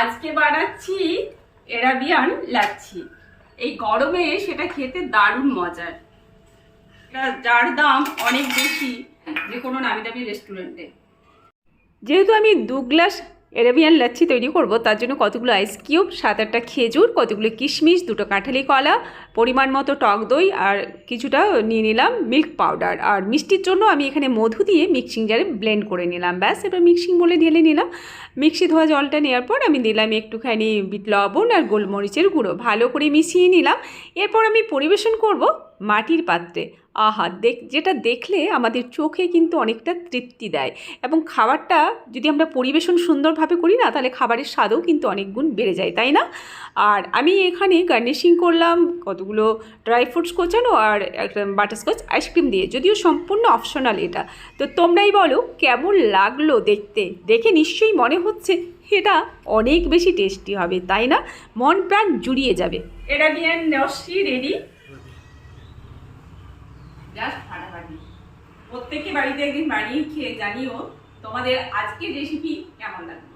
আজকে বানাচ্ছি এরাবিয়ান লাচ্ছি। এই গরমে সেটা খেতে দারুণ মজার। যার দাম অনেক বেশি যে কোনো নামি দামি রেস্টুরেন্টে। যেহেতু আমি 2 গ্লাস এরাবিয়ান লাচ্ছি তৈরি করব, তার জন্য কতগুলো আইস কিউব, 7-8টা খেজুর, কতগুলো কিশমিশ, 2টো কাঁঠালি কলা, পরিমাণ মতো টক দই আর কিছুটা নিয়ে নিলাম মিল্ক পাউডার। আর মিষ্টির জন্য আমি এখানে মধু দিয়ে মিক্সিং জারে ব্লেন্ড করে নিলাম। ব্যাস, এবার মিক্সিং বলে ঢেলে নিলাম। মিক্সি ধোয়া জলটা নেওয়ার পর আমি দিলাম একটুখানি বিট লবণ আর গোলমরিচের গুঁড়ো, ভালো করে মিশিয়ে নিলাম। এরপর আমি পরিবেশন করব মাটির পাত্রে। আহা, যেটা দেখলে আমাদের চোখে কিন্তু অনেকটা তৃপ্তি দেয়, এবং খাবারটা যদি আমরা পরিবেশন সুন্দরভাবে করি না, তাহলে খাবারের স্বাদও কিন্তু অনেক গুণ বেড়ে যায়, তাই না? আর আমি এখানে গার্নিশিং করলাম কতগুলো ড্রাই ফ্রুটস কোচানো আর একটা বাটারস্কচ আইসক্রিম দিয়ে, যদিও সম্পূর্ণ অপশনাল এটা। তো তোমরাই বলো কেমন লাগলো দেখতে। দেখে নিশ্চয়ই মনে হচ্ছে এটা অনেক বেশি টেস্টি হবে, তাই না? মন প্রাণ জুড়িয়ে যাবে। Arabian lassi ready. জাস্ট ফাটাফাটি। প্রত্যেকে বাড়িতে একদিন বানিয়ে খেয়ে জানিও তোমাদের আজকের রেসিপি কেমন লাগবে।